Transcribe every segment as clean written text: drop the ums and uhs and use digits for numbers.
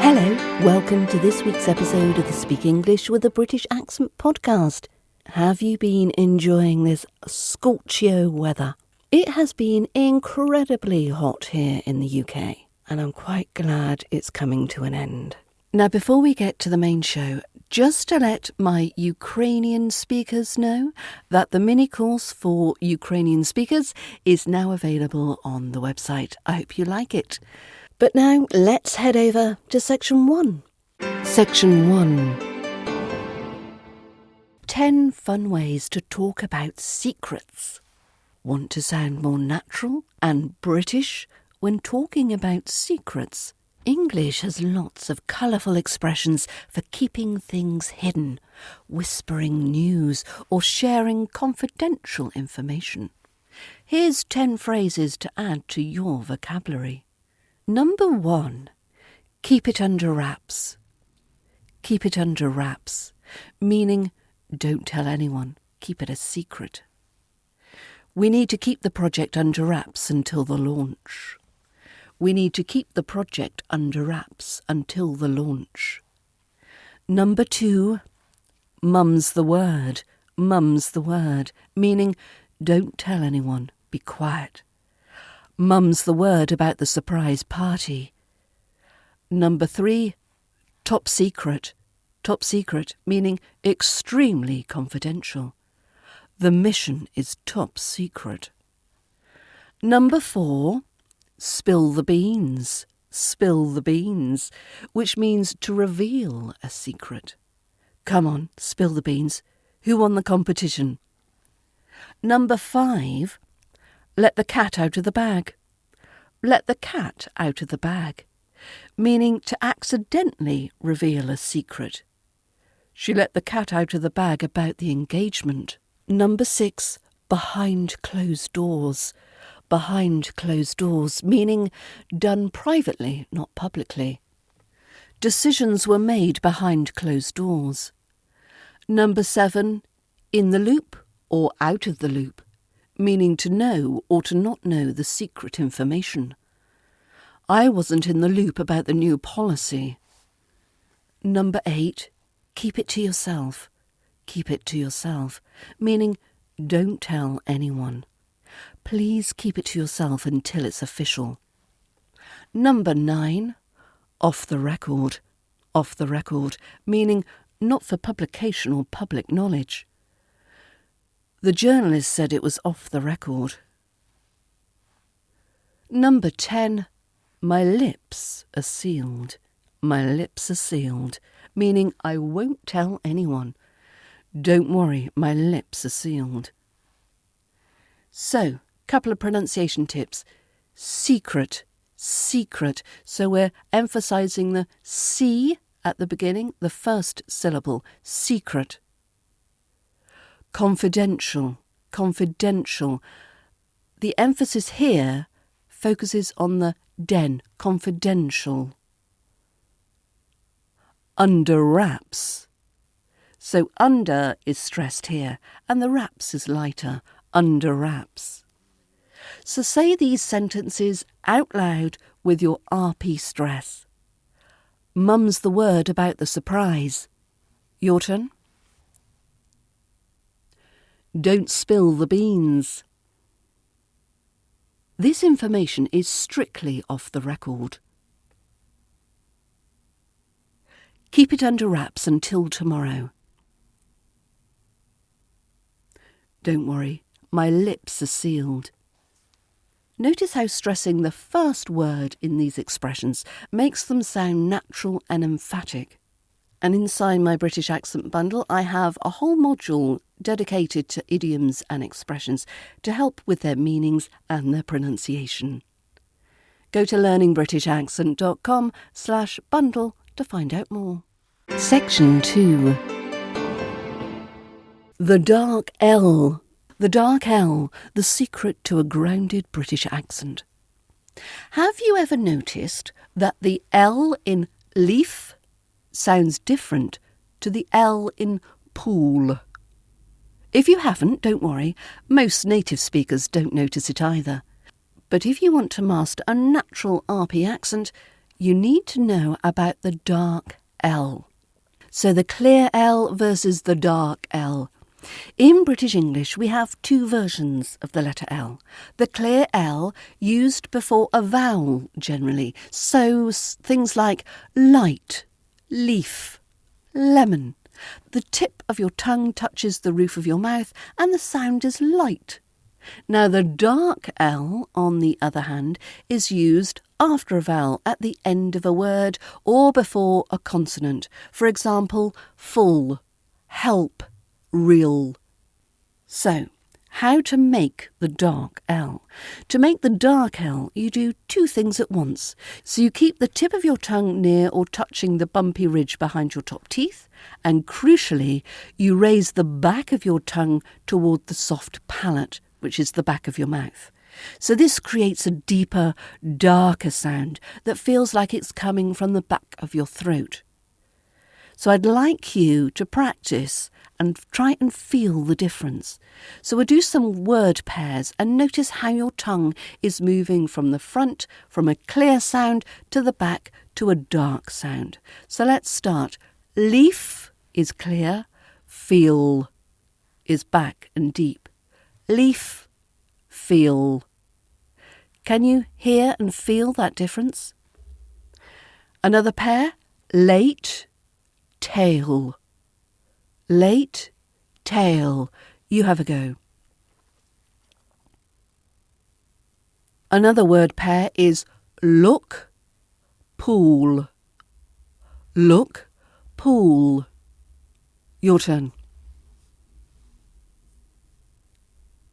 Hello, welcome to this week's episode of the Speak English with a British Accent podcast. Have you been enjoying this scorchio weather? It has been incredibly hot here in the UK, and I'm quite glad it's coming to an end. Now, before we get to the main show, just to let my Ukrainian speakers know that the mini course for Ukrainian speakers is now available on the website. I hope you like it. But now let's head over to Section 1. Section 1. 10 fun ways to talk about secrets. Want to sound more natural and British when talking about secrets? English has lots of colourful expressions for keeping things hidden, whispering news, or sharing confidential information. Here's 10 phrases to add to your vocabulary. Number 1. Keep it under wraps. Keep it under wraps, meaning don't tell anyone, keep it a secret. We need to keep the project under wraps until the launch. We need to keep the project under wraps until the launch. Number 2. Mum's the word. Mum's the word, meaning don't tell anyone, be quiet. Mum's the word about the surprise party. Number 3, top secret. Top secret, meaning extremely confidential. The mission is top secret. Number 4, spill the beans. Spill the beans, which means to reveal a secret. Come on, spill the beans. Who won the competition? Number 5, let the cat out of the bag. Let the cat out of the bag, meaning to accidentally reveal a secret. She let the cat out of the bag about the engagement. Number 6, behind closed doors. Behind closed doors, meaning done privately, not publicly. Decisions were made behind closed doors. Number 7, in the loop or out of the loop, meaning to know or to not know the secret information. I wasn't in the loop about the new policy. Number 8, keep it to yourself. Keep it to yourself, meaning don't tell anyone. Please keep it to yourself until it's official. Number 9, off the record. Off the record, meaning not for publication or public knowledge. The journalist said it was off the record. Number 10, my lips are sealed. My lips are sealed, meaning I won't tell anyone. Don't worry, my lips are sealed. So, couple of pronunciation tips. Secret, secret. So we're emphasising the C at the beginning, the first syllable, secret. Confidential, confidential. The emphasis here focuses on the den, confidential. Under wraps. So under is stressed here, and the wraps is lighter, under wraps. So say these sentences out loud with your RP stress. Mum's the word about the surprise. Your turn. Don't spill the beans. This information is strictly off the record. Keep it under wraps until tomorrow. Don't worry, my lips are sealed. Notice how stressing the first word in these expressions makes them sound natural and emphatic. And inside my British Accent bundle, I have a whole module dedicated to idioms and expressions to help with their meanings and their pronunciation. Go to learningbritishaccent.com/bundle to find out more. Section 2. The dark L. The dark L, the secret to a grounded British accent. Have you ever noticed that the L in leaf sounds different to the L in pool? If you haven't, don't worry. Most native speakers don't notice it either. But if you want to master a natural RP accent, you need to know about the dark L. So the clear L versus the dark L. In British English, we have two versions of the letter L. The clear L, used before a vowel generally, so things like light, leaf, lemon. The tip of your tongue touches the roof of your mouth and the sound is light. Now the dark L, on the other hand, is used after a vowel at the end of a word or before a consonant. For example, full, help, real. So, how to make the dark L? To make the dark L, you do two things at once. So you keep the tip of your tongue near or touching the bumpy ridge behind your top teeth, and crucially, you raise the back of your tongue toward the soft palate, which is the back of your mouth. So this creates a deeper, darker sound that feels like it's coming from the back of your throat. So I'd like you to practice and try and feel the difference. So we'll do some word pairs and notice how your tongue is moving from the front, from a clear sound, to the back, to a dark sound. So let's start. Leaf is clear, feel is back and deep. Leaf, feel. Can you hear and feel that difference? Another pair, late, tail. Late, tail. You have a go. Another word pair is look, pool. Look, pool. Your turn.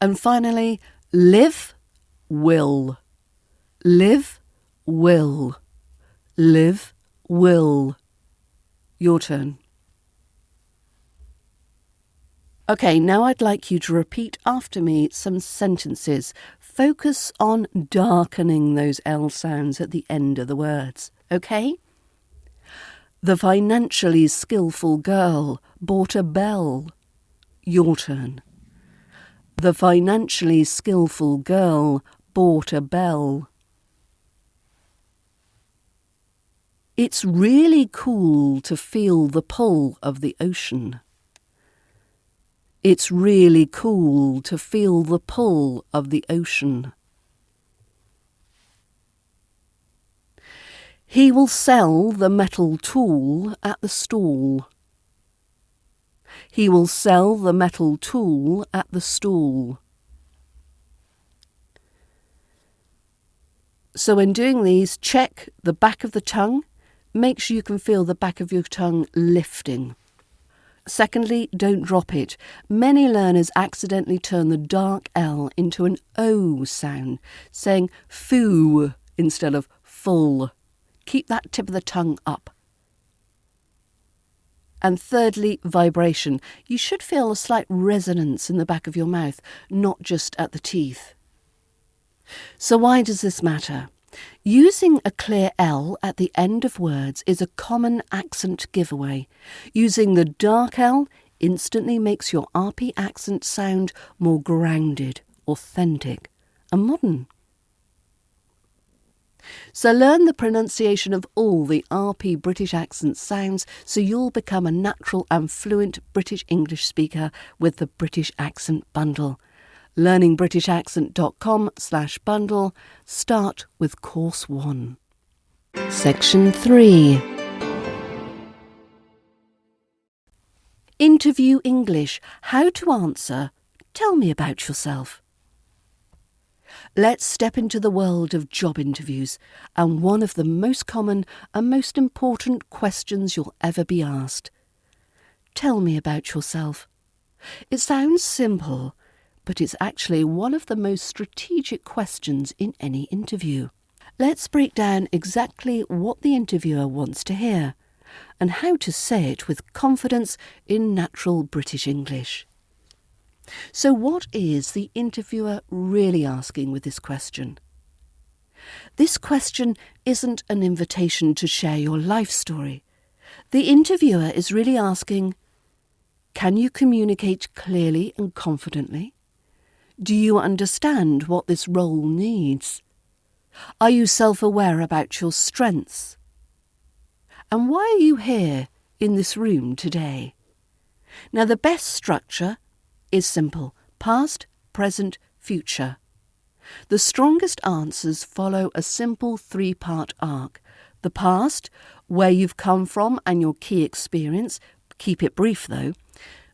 And finally, live, will. Live, will. Live, will. Your turn. Okay, now I'd like you to repeat after me some sentences. Focus on darkening those L sounds at the end of the words, okay? The financially skillful girl bought a bell. Your turn. The financially skillful girl bought a bell. It's really cool to feel the pull of the ocean. It's really cool to feel the pull of the ocean. He will sell the metal tool at the stall. He will sell the metal tool at the stall. So when doing these, check the back of the tongue. Make sure you can feel the back of your tongue lifting. Secondly, don't drop it. Many learners accidentally turn the dark L into an O sound, saying foo instead of full. Keep that tip of the tongue up. And thirdly, vibration. You should feel a slight resonance in the back of your mouth, not just at the teeth. So why does this matter? Using a clear L at the end of words is a common accent giveaway. Using the dark L instantly makes your RP accent sound more grounded, authentic, and modern. So learn the pronunciation of all the RP British accent sounds so you'll become a natural and fluent British English speaker with the British Accent Bundle. learningbritishaccent.com/bundle. Start with Course 1. Section 3. Interview English. How to answer. Tell me about yourself. Let's step into the world of job interviews, and one of the most common and most important questions you'll ever be asked. Tell me about yourself. It sounds simple, but it's actually one of the most strategic questions in any interview. Let's break down exactly what the interviewer wants to hear, and how to say it with confidence in natural British English. So what is the interviewer really asking with this question? This question isn't an invitation to share your life story. The interviewer is really asking, can you communicate clearly and confidently? Do you understand what this role needs? Are you self-aware about your strengths? And why are you here in this room today? Now, the best structure is simple: past, present, future. The strongest answers follow a simple 3-part arc. The past, where you've come from and your key experience. Keep it brief though.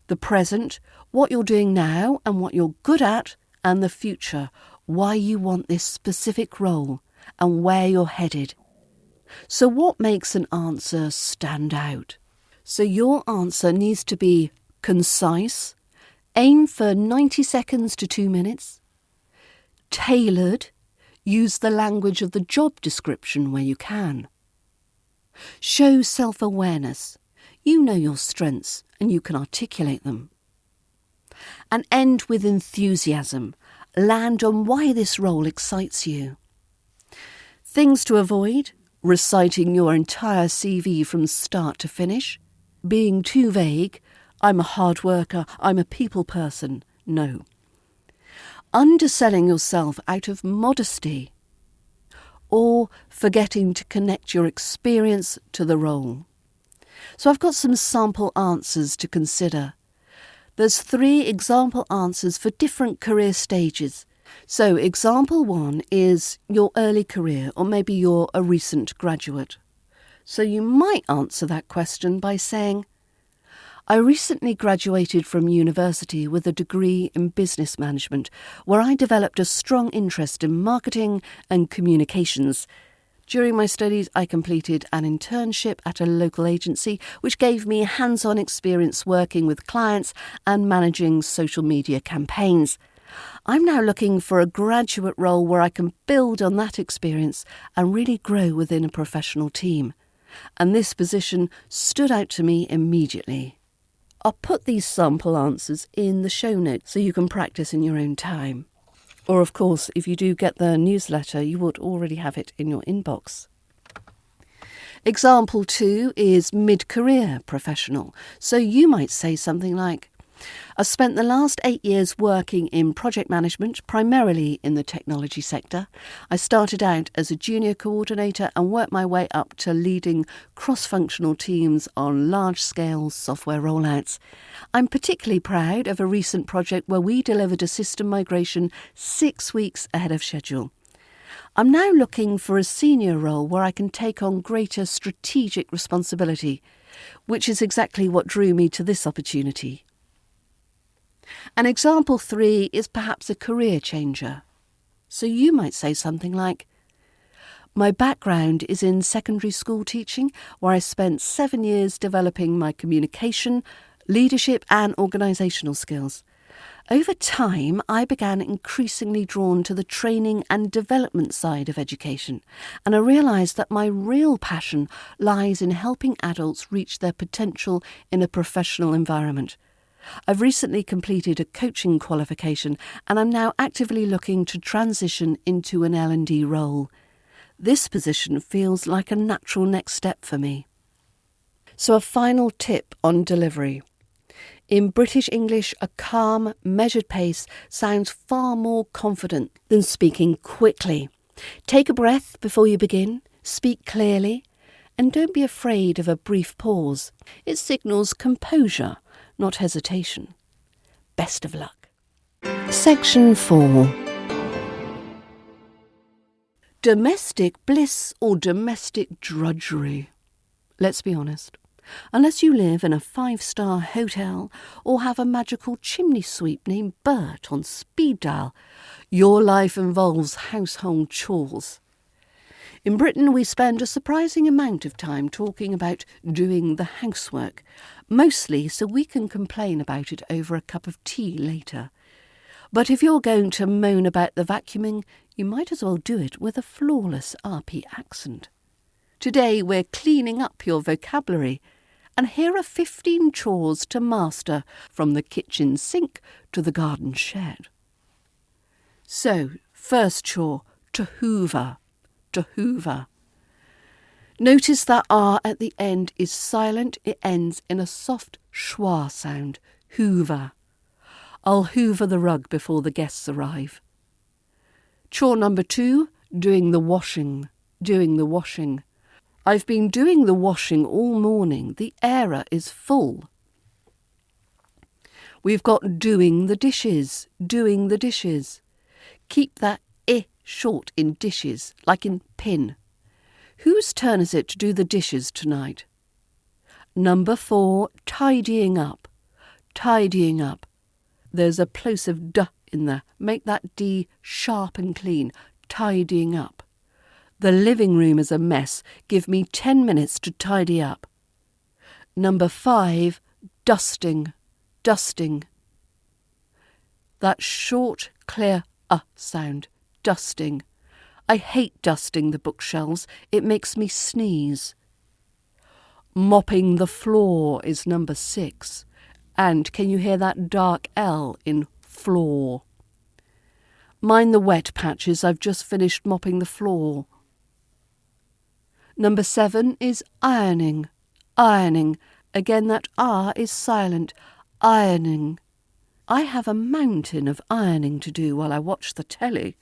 The present, what you're doing now and what you're good at. And the future, why you want this specific role and where you're headed. So what makes an answer stand out? So your answer needs to be concise, aim for 90 seconds to 2 minutes, tailored, use the language of the job description where you can. Show self-awareness. You know your strengths and you can articulate them. And end with enthusiasm. Land on why this role excites you. Things to avoid: reciting your entire CV from start to finish, being too vague, I'm a hard worker, I'm a people person. No. Underselling yourself out of modesty, or forgetting to connect your experience to the role. So I've got some sample answers to consider. There's 3 example answers for different career stages. So example 1 is your early career, or maybe you're a recent graduate. So you might answer that question by saying, I recently graduated from university with a degree in business management, where I developed a strong interest in marketing and communications. During my studies, I completed an internship at a local agency, which gave me hands-on experience working with clients and managing social media campaigns. I'm now looking for a graduate role where I can build on that experience and really grow within a professional team. And this position stood out to me immediately. I'll put these sample answers in the show notes so you can practice in your own time. Or, of course, if you do get the newsletter, you would already have it in your inbox. Example 2 is mid-career professional. So you might say something like, I spent the last 8 years working in project management, primarily in the technology sector. I started out as a junior coordinator and worked my way up to leading cross-functional teams on large-scale software rollouts. I'm particularly proud of a recent project where we delivered a system migration 6 weeks ahead of schedule. I'm now looking for a senior role where I can take on greater strategic responsibility, which is exactly what drew me to this opportunity. And example 3 is perhaps a career changer. So you might say something like, my background is in secondary school teaching, where I spent 7 years developing my communication, leadership and organisational skills. Over time, I began increasingly drawn to the training and development side of education, and I realised that my real passion lies in helping adults reach their potential in a professional environment. I've recently completed a coaching qualification and I'm now actively looking to transition into an L&D role. This position feels like a natural next step for me. So a final tip on delivery. In British English, a calm, measured pace sounds far more confident than speaking quickly. Take a breath before you begin, speak clearly, and don't be afraid of a brief pause. It signals composure, not hesitation. Best of luck. Section 4. Domestic bliss or domestic drudgery? Let's be honest. Unless you live in a 5-star hotel or have a magical chimney sweep named Bert on speed dial, your life involves household chores. In Britain, we spend a surprising amount of time talking about doing the housework, mostly so we can complain about it over a cup of tea later. But if you're going to moan about the vacuuming, you might as well do it with a flawless RP accent. Today we're cleaning up your vocabulary, and here are 15 chores to master from the kitchen sink to the garden shed. So, first chore, to hoover. To hoover. Notice that R at the end is silent. It ends in a soft schwa sound. Hoover. I'll hoover the rug before the guests arrive. Chore number 2, doing the washing, doing the washing. I've been doing the washing all morning. The error is full. We've got doing the dishes, doing the dishes. Keep that I short in dishes, like in pin. Whose turn is it to do the dishes tonight? Number 4, tidying up. Tidying up. There's a plosive D in there. Make that D sharp and clean. Tidying up. The living room is a mess. Give me 10 minutes to tidy up. Number 5, dusting. Dusting. That short, clear sound. Dusting. I hate dusting the bookshelves. It makes me sneeze. Mopping the floor is number 6. And can you hear that dark L in floor? Mind the wet patches. I've just finished mopping the floor. Number 7 is ironing. Ironing. Again, that R is silent. Ironing. I have a mountain of ironing to do while I watch the telly.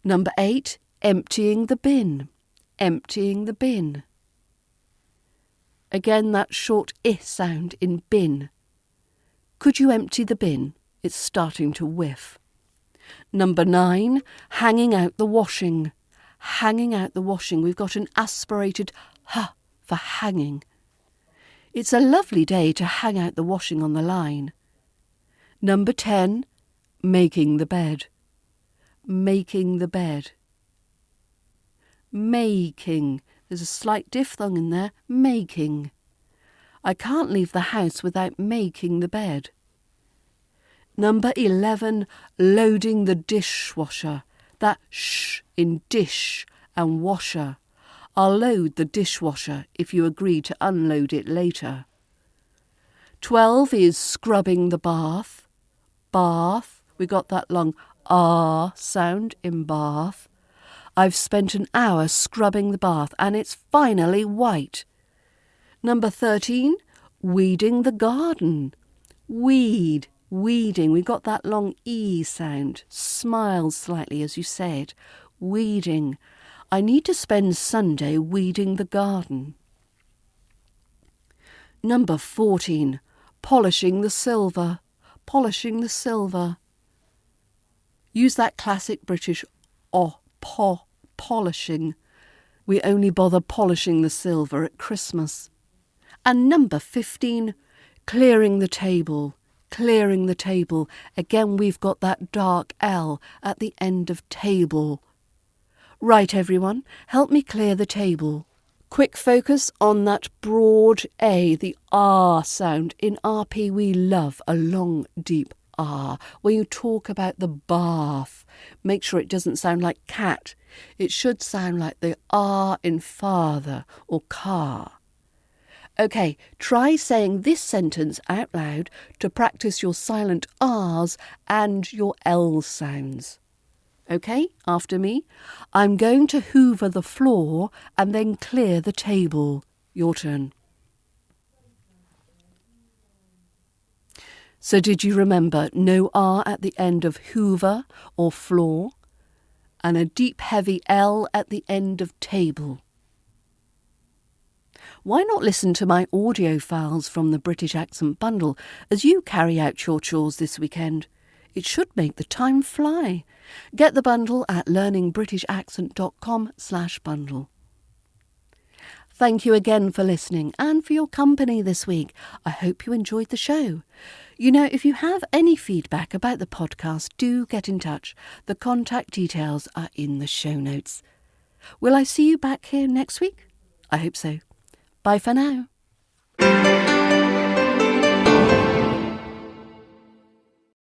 Number 8, emptying the bin. Emptying the bin. Again, that short I sound in bin. Could you empty the bin? It's starting to whiff. Number 9, hanging out the washing. Hanging out the washing. We've got an aspirated H for hanging. It's a lovely day to hang out the washing on the line. Number 10, making the bed. Making the bed. Making. There's a slight diphthong in there. Making. I can't leave the house without making the bed. Number 11, loading the dishwasher. That sh in dish and washer. I'll load the dishwasher if you agree to unload it later. 12 is scrubbing the bath. Bath. We got that long R sound in bath. I've spent an hour scrubbing the bath and it's finally white. Number 13, weeding the garden. Weed. Weeding. We got that long E sound. Smile slightly as you say it. Weeding. I need to spend Sunday weeding the garden. Number 14, polishing the silver. Polishing the silver. Use that classic British polishing. We only bother polishing the silver at Christmas. And number 15, clearing the table. Clearing the table. Again, we've got that dark L at the end of table. Right, everyone, help me clear the table. Quick focus on that broad A, the R sound. In RP, we love a long, deep R. When you talk about the bath, make sure it doesn't sound like cat. It should sound like the R in father or car. OK, try saying this sentence out loud to practice your silent R's and your L sounds. OK, after me. I'm going to hoover the floor and then clear the table. Your turn. So did you remember no R at the end of hoover or floor and a deep heavy L at the end of table? Why not listen to my audio files from the British Accent Bundle as you carry out your chores this weekend? It should make the time fly. Get the bundle at learningbritishaccent.com/bundle. Thank you again for listening and for your company this week. I hope you enjoyed the show. You know, if you have any feedback about the podcast, do get in touch. The contact details are in the show notes. Will I see you back here next week? I hope so. Bye for now.